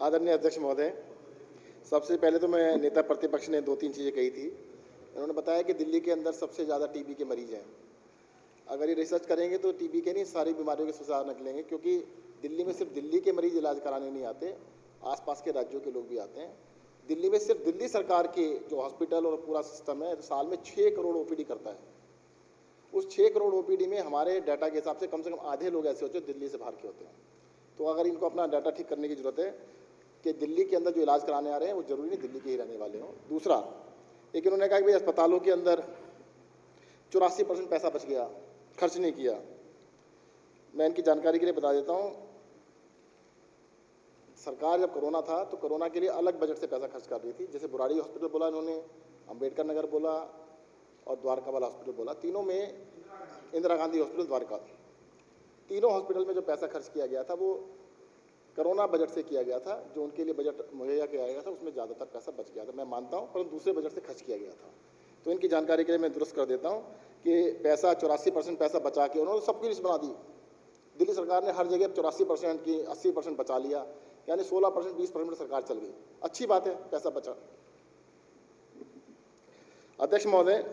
आदरणीय अध्यक्ष महोदय, सबसे पहले तो मैं नेता प्रतिपक्ष ने 2-3 चीज़ें कही थी। उन्होंने बताया कि दिल्ली के अंदर सबसे ज़्यादा टीबी के मरीज हैं। अगर ये रिसर्च करेंगे तो टीबी के नहीं, सारी बीमारियों के सुझाव निकलेंगे, क्योंकि दिल्ली में सिर्फ दिल्ली के मरीज इलाज कराने नहीं आते, आसपास के राज्यों के लोग भी आते हैं। दिल्ली में सिर्फ दिल्ली सरकार के जो हॉस्पिटल और पूरा सिस्टम है, साल में 6 करोड़ ओपीडी करता है। उस 6 करोड़ ओपीडी में हमारे डाटा के हिसाब से कम आधे लोग ऐसे होते हैं दिल्ली से बाहर के होते हैं। तो अगर इनको अपना डाटा ठीक करने की जरूरत है कि दिल्ली के अंदर जो इलाज कराने आ रहे हैं वो जरूरी नहीं दिल्ली के ही रहने वाले हों। दूसरा, एक इन्होंने कहा कि भाई अस्पतालों के अंदर 84% पैसा बच गया, खर्च नहीं किया। मैं इनकी जानकारी के लिए बता देता हूँ, सरकार जब कोरोना था तो कोरोना के लिए अलग बजट से पैसा खर्च कर रही थी। जैसे बुराड़ी हॉस्पिटल बोला इन्होंने, अम्बेडकर नगर बोला और द्वारका वाला हॉस्पिटल बोला। तीनों में, इंदिरा गांधी हॉस्पिटल द्वारका, तीनों हॉस्पिटल में जो पैसा खर्च किया गया था वो कोरोना बजट से किया गया था। जो उनके लिए बजट मुहैया किया गया था उसमें ज़्यादातर पैसा बच गया था, मैं मानता हूँ, परंतु दूसरे बजट से खर्च किया गया था। तो इनकी जानकारी के लिए मैं दुरुस्त कर देता हूँ कि पैसा 84% पैसा बचा के उन्होंने सबकी लिस्ट बना दी। दिल्ली सरकार ने हर जगह 84% की 80% बचा लिया, यानी 16% 20% में सरकार चल गई। अच्छी बात है, पैसा बचा। अध्यक्ष महोदय,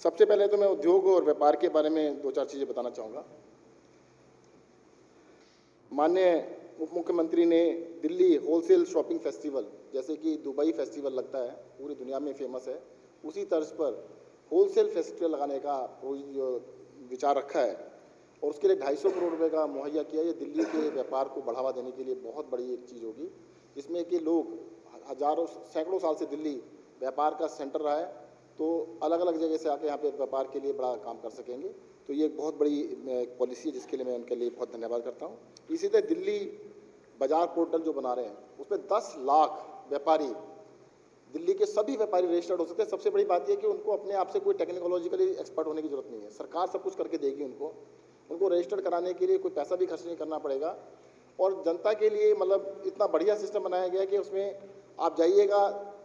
सबसे पहले तो मैं उद्योग और व्यापार के बारे में 2-4 चीज़ें बताना चाहूँगा। माननीय उप मुख्यमंत्री ने दिल्ली होलसेल शॉपिंग फेस्टिवल, जैसे कि दुबई फेस्टिवल लगता है, पूरी दुनिया में फेमस है, उसी तर्ज पर होलसेल फेस्टिवल लगाने का जो विचार रखा है और उसके लिए 250 करोड़ रुपए का मुहैया किया। ये दिल्ली के व्यापार को बढ़ावा देने के लिए बहुत बड़ी एक चीज़ होगी, जिसमें कि लोग हजारों सैकड़ों साल से दिल्ली व्यापार का सेंटर रहा है, तो अलग अलग जगह से आके यहाँ पे व्यापार के लिए बड़ा काम कर सकेंगे। तो ये एक बहुत बड़ी पॉलिसी है जिसके लिए मैं उनके लिए बहुत धन्यवाद करता हूँ। इसी तरह दिल्ली बाजार पोर्टल जो बना रहे हैं उसमें 10 लाख व्यापारी, दिल्ली के सभी व्यापारी रजिस्टर्ड हो सकते हैं। सबसे बड़ी बात यह कि उनको अपने आप से कोई टेक्नोलॉजिकली एक्सपर्ट होने की जरूरत नहीं है, सरकार सब कुछ करके देगी उनको रजिस्टर्ड कराने के लिए कोई पैसा भी खर्च नहीं करना पड़ेगा। और जनता के लिए मतलब इतना बढ़िया सिस्टम बनाया गया है कि उसमें आप जाइएगा,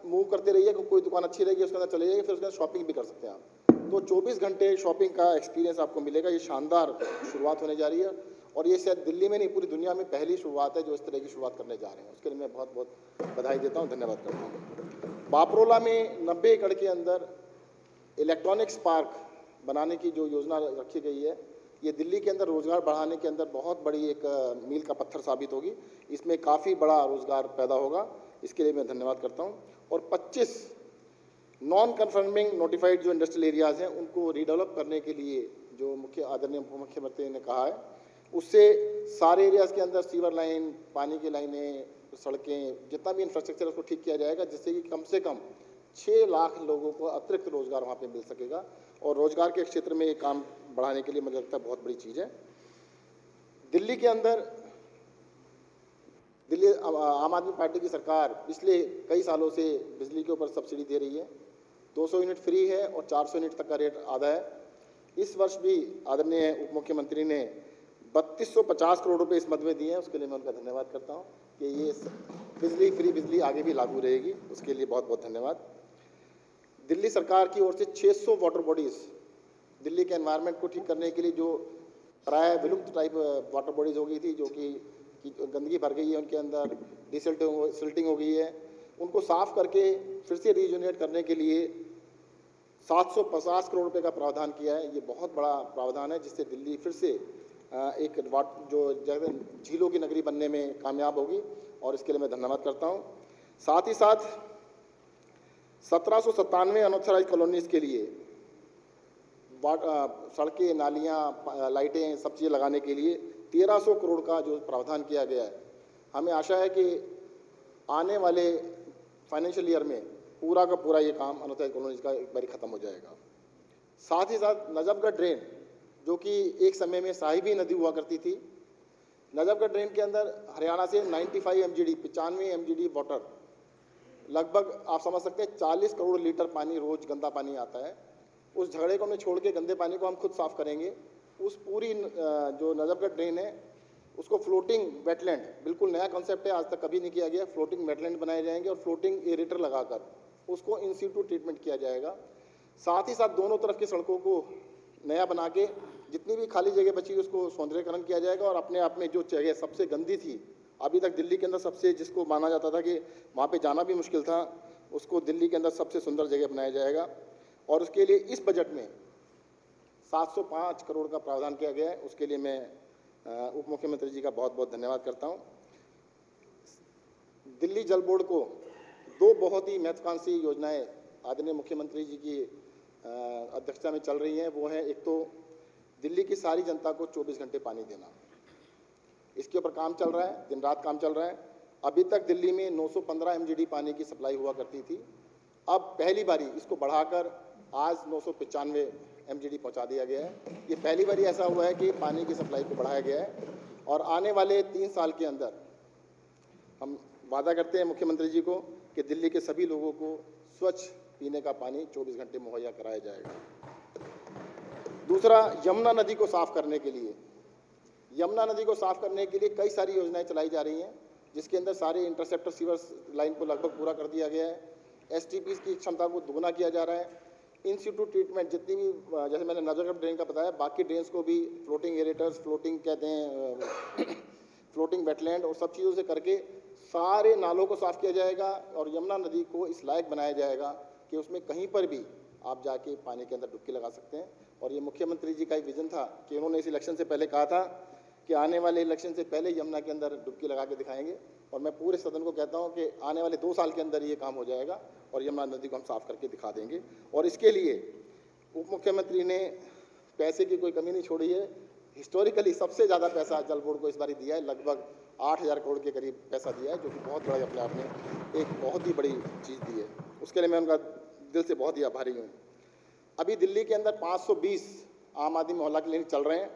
मूव करते रहिए, कोई दुकान अच्छी रहेगी उसके अंदर चले जाइए, फिर उसके अंदर शॉपिंग भी कर सकते हैं आप। तो 24 घंटे शॉपिंग का एक्सपीरियंस आपको मिलेगा। ये शानदार शुरुआत होने जा रही है और ये शायद दिल्ली में नहीं, पूरी दुनिया में पहली शुरुआत है जो इस तरह की शुरुआत करने जा रहे हैं। उसके लिए मैं बहुत बहुत बधाई देता हूँ, धन्यवाद करता हूँ। बापरोला में 90 एकड़ के अंदर इलेक्ट्रॉनिक्स पार्क बनाने की जो योजना रखी गई है, ये दिल्ली के अंदर रोजगार बढ़ाने के अंदर बहुत बड़ी एक मील का पत्थर साबित होगी। इसमें काफ़ी बड़ा रोजगार पैदा होगा, इसके लिए मैं धन्यवाद करता हूँ। और 25 नॉन कन्फर्मिंग नोटिफाइड जो इंडस्ट्रियल एरियाज़ हैं उनको रीडेवलप करने के लिए जो आदरणीय मुख्यमंत्री ने कहा है, उससे सारे एरियाज़ के अंदर सीवर लाइन, पानी की लाइनें, सड़कें, जितना भी इंफ्रास्ट्रक्चर है उसको ठीक किया जाएगा, जिससे कि कम से कम 6 लाख लोगों को अतिरिक्त रोजगार वहाँ पे मिल सकेगा। और रोजगार के क्षेत्र में ये काम बढ़ाने के लिए मुझे लगता है बहुत बड़ी चीज़ है। दिल्ली के अंदर दिल्ली आम आदमी पार्टी की सरकार पिछले कई सालों से बिजली के ऊपर सब्सिडी दे रही है। 200 यूनिट फ्री है और 400 यूनिट तक का रेट आधा है। इस वर्ष भी आदरणीय उप मुख्यमंत्री ने 3250 करोड़ रुपए इस मद में दिए हैं, उसके लिए मैं उनका धन्यवाद करता हूँ कि ये बिजली फ्री बिजली आगे भी लागू रहेगी, उसके लिए बहुत बहुत धन्यवाद। दिल्ली सरकार की ओर से 600 वाटर बॉडीज़ दिल्ली के एनवायरनमेंट को ठीक करने के लिए, जो प्राय विलुप्त टाइप वाटर बॉडीज़ हो गई थी, जो कि गंदगी भर गई है उनके अंदर, डिसिल्टिंग हो गई है, उनको साफ करके फिर से रीजनरेट करने के लिए 750 करोड़ रुपए का प्रावधान किया है। ये बहुत बड़ा प्रावधान है जिससे दिल्ली फिर से एक जो जगह झीलों की नगरी बनने में कामयाब होगी और इसके लिए मैं धन्यवाद करता हूँ। साथ ही साथ 1797 अनऑथराइज कॉलोनीज के लिए सड़कें, नालियाँ, लाइटें, सब चीज़ें लगाने के लिए 1300 करोड़ का जो प्रावधान किया गया है। हमें आशा है कि आने वाले फाइनेंशियल ईयर में पूरा का पूरा ये काम अनऑथराइज कॉलोनीज का एक बार खत्म हो जाएगा। साथ ही साथ नजफगढ़ ड्रेन, जो कि एक समय में साहिबी नदी हुआ करती थी, नजफगढ़ ड्रेन के अंदर हरियाणा से 95 MGD वाटर, लगभग आप समझ सकते हैं 40 करोड़ लीटर पानी रोज गंदा पानी आता है। उस झगड़े को हमने छोड़ के गंदे पानी को हम खुद साफ करेंगे। उस पूरी जो नजफगढ़ ड्रेन है उसको फ्लोटिंग वेटलैंड, बिल्कुल नया कॉन्सेप्ट है, आज तक कभी नहीं किया गया। फ्लोटिंग वेटलैंड बनाए जाएंगे और फ्लोटिंग एरेटर लगाकर उसको इन सीटू ट्रीटमेंट किया जाएगा। साथ ही साथ दोनों तरफ की सड़कों को नया बना के जितनी भी खाली जगह बची उसको सौंदर्यकरण किया जाएगा और अपने आप में जो जगह सबसे गंदी थी अभी तक दिल्ली के अंदर सबसे, जिसको माना जाता था कि वहाँ पे जाना भी मुश्किल था, उसको दिल्ली के अंदर सबसे सुंदर जगह बनाया जाएगा। और उसके लिए इस बजट में 705 करोड़ का प्रावधान किया गया है। उसके लिए मैं उप मुख्यमंत्री जी का बहुत बहुत धन्यवाद करता हूँ। दिल्ली जल बोर्ड को दो बहुत ही महत्वाकांक्षी योजनाएं आदरणीय मुख्यमंत्री जी की अध्यक्षता में चल रही हैं। वो है, एक तो दिल्ली की सारी जनता को 24 घंटे पानी देना, इसके ऊपर काम चल रहा है, दिन रात काम चल रहा है। अभी तक दिल्ली में 915 MGD पानी की सप्लाई हुआ करती थी। अब पहली बारी इसको बढ़ाकर आज 995 MGD पहुंचा दिया गया है। ये पहली बारी ऐसा हुआ है कि पानी की सप्लाई को बढ़ाया गया है। और आने वाले 3 साल के अंदर हम वादा करते हैं मुख्यमंत्री जी को कि दिल्ली के सभी लोगों को स्वच्छ पीने का पानी 24 घंटे मुहैया कराया जाएगा। दूसरा, यमुना नदी को साफ करने के लिए, यमुना नदी को साफ करने के लिए कई सारी योजनाएं चलाई जा रही हैं, जिसके अंदर सारे इंटरसेप्टर सीवर लाइन को लगभग पूरा कर दिया गया है। STPs की क्षमता को दोगुना किया जा रहा है। इंस्टीट्यूट ट्रीटमेंट जितनी भी, जैसे मैंने नजरगढ़ ड्रेन का बताया, बाकी ड्रेन्स को भी फ्लोटिंग एरेटर्स, फ्लोटिंग कहते हैं फ्लोटिंग वेटलैंड और सब चीज़ों से करके सारे नालों को साफ किया जाएगा और यमुना नदी को इस लायक बनाया जाएगा कि उसमें कहीं पर भी आप जाके पानी के अंदर डुबकी लगा सकते हैं। और ये मुख्यमंत्री जी का एक विजन था कि उन्होंने इस इलेक्शन से पहले कहा था कि आने वाले इलेक्शन से पहले यमुना के अंदर डुबकी लगा के दिखाएंगे। और मैं पूरे सदन को कहता हूं कि आने वाले 2 साल के अंदर ये काम हो जाएगा और यमुना नदी को हम साफ करके दिखा देंगे। और इसके लिए उप मुख्यमंत्री ने पैसे की कोई कमी नहीं छोड़ी है। हिस्टोरिकली सबसे ज़्यादा पैसा जल बोर्ड को इस बार दिया है, लगभग 8,000 करोड़ के करीब पैसा दिया है, जो कि बहुत बड़ा अपने आप में एक बहुत ही बड़ी चीज़ दी है। उसके लिए मैं उनका दिल से बहुत ही आभारी हूँ। अभी दिल्ली के अंदर 520 आम आदमी मोहल्ला क्लिनिक चल रहे हैं,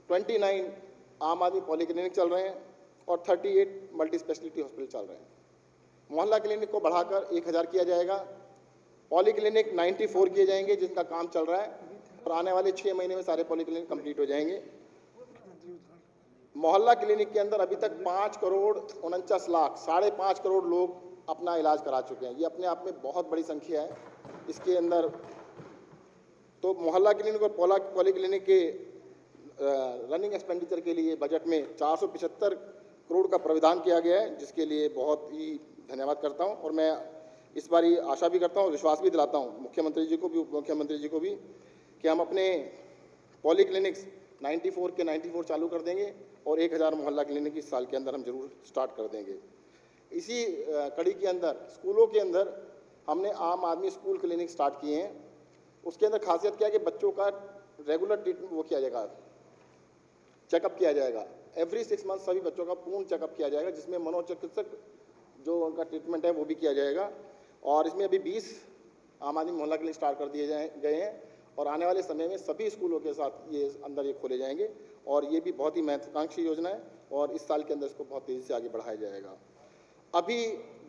29 आम आदमी पॉलीक्लिनिक चल रहे हैं और 38 मल्टी स्पेशलिटी हॉस्पिटल चल रहे हैं। मोहल्ला क्लिनिक को बढ़ाकर 1000 किया जाएगा। पॉलीक्लिनिक 94 किए जाएंगे, जिनका काम चल रहा है और आने वाले 6 महीने में सारे पॉलीक्लिनिक कंप्लीट हो जाएंगे। मोहल्ला क्लिनिक के अंदर अभी तक 5 करोड़ 49 लाख 5.5 करोड़ लोग अपना इलाज करा चुके हैं। ये अपने आप में बहुत बड़ी संख्या है। इसके अंदर तो मोहल्ला क्लिनिक और पॉलीक्लिनिक के रनिंग एक्सपेंडिचर के लिए बजट में 475 करोड़ का प्रावधान किया गया है, जिसके लिए बहुत ही धन्यवाद करता हूं। और मैं इस बारी आशा भी करता हूं, विश्वास भी दिलाता हूं मुख्यमंत्री जी को भी, उप मुख्यमंत्री जी को भी, कि हम अपने पॉलीक्लिनिक्स 94 के 94 चालू कर देंगे और 1000 मोहल्ला क्लिनिक इस साल के अंदर हम जरूर स्टार्ट कर देंगे। इसी कड़ी के अंदर स्कूलों के अंदर हमने आम आदमी स्कूल क्लिनिक स्टार्ट किए हैं। उसके अंदर खासियत क्या है कि बच्चों का रेगुलर ट्रीटमेंट वो किया जाएगा, चेकअप किया जाएगा। एवरी 6 मंथ सभी बच्चों का पूर्ण चेकअप किया जाएगा, जिसमें मनोचिकित्सक जो उनका ट्रीटमेंट है वो भी किया जाएगा। और इसमें अभी 20 आम आदमी मोहल्ला क्लिनिक स्टार्ट कर दिए गए हैं और आने वाले समय में सभी स्कूलों के साथ ये अंदर ये खोले जाएंगे। और ये भी बहुत ही महत्वाकांक्षी योजना है और इस साल के अंदर इसको बहुत तेज़ी से आगे बढ़ाया जाएगा। अभी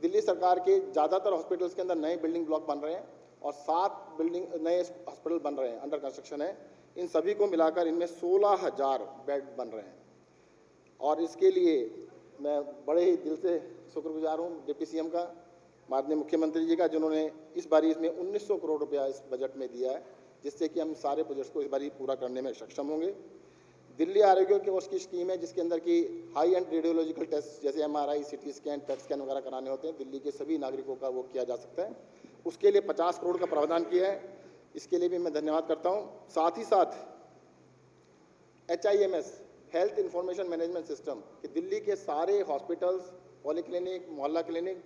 दिल्ली सरकार के ज़्यादातर हॉस्पिटल्स के अंदर नए बिल्डिंग ब्लॉक बन रहे हैं और 7 नए हॉस्पिटल बन रहे हैं, अंडर कंस्ट्रक्शन है। इन सभी को मिलाकर इनमें 16,000 बेड बन रहे हैं। और इसके लिए मैं बड़े ही दिल से शुक्रगुजार हूँ डिप्टी CM का, माननीय मुख्यमंत्री जी का, जिन्होंने इस बारी इसमें 1900 करोड़ रुपया इस बजट में दिया है, जिससे कि हम सारे प्रोजेक्ट्स को इस बारी पूरा करने में सक्षम होंगे। दिल्ली आरोग्य कोष की स्कीम है, जिसके अंदर की हाई एंड रेडियोलॉजिकल टेस्ट जैसे MRI, CT scan, PET scan वगैरह कराने होते हैं, दिल्ली के सभी नागरिकों का वो किया जा सकता है। उसके लिए 50 करोड़ का प्रावधान किया है, इसके लिए भी मैं धन्यवाद करता हूँ। साथ ही साथ HIMS health information management system कि दिल्ली के सारे हॉस्पिटल्स, पॉलीक्लिनिक, मोहल्ला क्लिनिक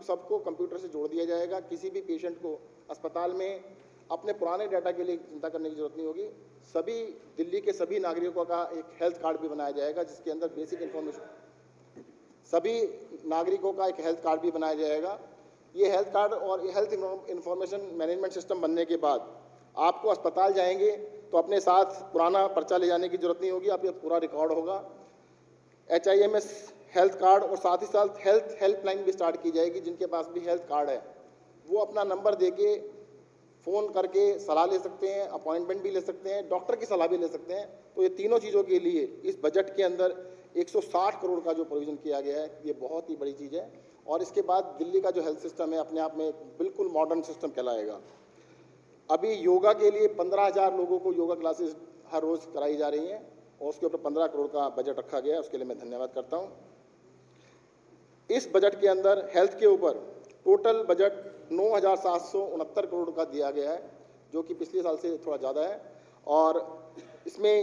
सबको कंप्यूटर से जोड़ दिया जाएगा। किसी भी पेशेंट को अस्पताल में अपने पुराने डाटा के लिए चिंता करने की जरूरत नहीं होगी। सभी दिल्ली के सभी नागरिकों का एक हेल्थ कार्ड भी बनाया जाएगा, जिसके अंदर बेसिक इन्फॉर्मेशन, सभी नागरिकों का एक हेल्थ कार्ड भी बनाया जाएगा। ये हेल्थ कार्ड और हेल्थ इंफॉर्मेशन मैनेजमेंट सिस्टम बनने के बाद आपको अस्पताल जाएंगे तो अपने साथ पुराना पर्चा ले जाने की जरूरत नहीं होगी, आपका पूरा रिकॉर्ड होगा। HIMS हेल्थ कार्ड और साथ ही साथ हेल्थ हेल्पलाइन भी स्टार्ट की जाएगी। जिनके पास भी हेल्थ कार्ड है वो अपना नंबर देके फ़ोन करके सलाह ले सकते हैं, अपॉइंटमेंट भी ले सकते हैं, डॉक्टर की सलाह भी ले सकते हैं। तो ये तीनों चीज़ों के लिए इस बजट के अंदर 160 करोड़ का जो प्रोविज़न किया गया है, ये बहुत ही बड़ी चीज़ है। और इसके बाद दिल्ली का जो हेल्थ सिस्टम है अपने आप में बिल्कुल मॉडर्न सिस्टम कहलाएगा। अभी योगा के लिए 15,000 लोगों को योगा क्लासेस हर रोज़ कराई जा रही हैं और उसके ऊपर 15 करोड़ का बजट रखा गया है, उसके लिए मैं धन्यवाद करता हूँ। इस बजट के अंदर हेल्थ के ऊपर टोटल बजट 9,769 करोड़ का दिया गया है, जो कि पिछले साल से थोड़ा ज़्यादा है, और इसमें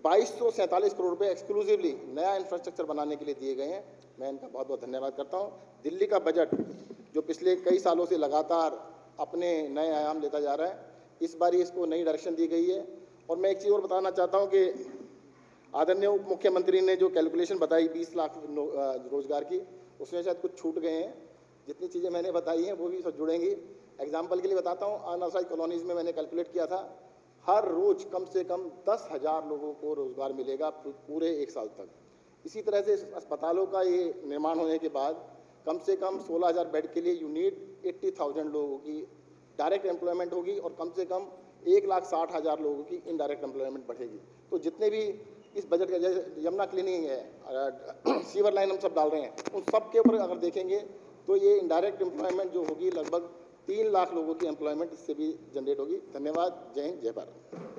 2,247 करोड़ रुपये एक्सक्लूसिवली नया इंफ्रास्ट्रक्चर बनाने के लिए दिए गए हैं। मैं इनका बहुत बहुत धन्यवाद करता हूँ। दिल्ली का बजट जो पिछले कई सालों से लगातार अपने नए आयाम लेता जा रहा है, इस बार इसको नई डायरेक्शन दी गई है। और मैं एक चीज़ और बताना चाहता हूँ कि आदरणीय उप मुख्यमंत्री ने जो कैलकुलेशन बताई 20 लाख रोजगार की, उसमें शायद कुछ छूट गए हैं। जितनी चीज़ें मैंने बताई हैं वो भी सब जुड़ेंगी। एग्जाम्पल के लिए बताता हूँ, अनऑथराइज्ड कॉलोनीज़ में मैंने कैलकुलेट किया था, हर रोज कम से कम 10,000 लोगों को रोजगार मिलेगा पूरे एक साल तक। इसी तरह से अस्पतालों का ये निर्माण होने के बाद कम से कम 16,000 बेड के लिए यू नीड 80,000 लोगों की डायरेक्ट एम्प्लॉयमेंट होगी और कम से कम 1,60,000 लोगों की इनडायरेक्ट एम्प्लॉयमेंट बढ़ेगी। तो जितने भी इस बजट का, जैसे यमुना क्लीनिंग है, सीवर लाइन हम सब डाल रहे हैं, उन सब के ऊपर अगर देखेंगे तो ये इनडायरेक्ट एम्प्लॉयमेंट जो होगी लगभग 3 लाख लोगों की एम्प्लॉयमेंट इससे भी जनरेट होगी। धन्यवाद। जय हिंद, जय भारत।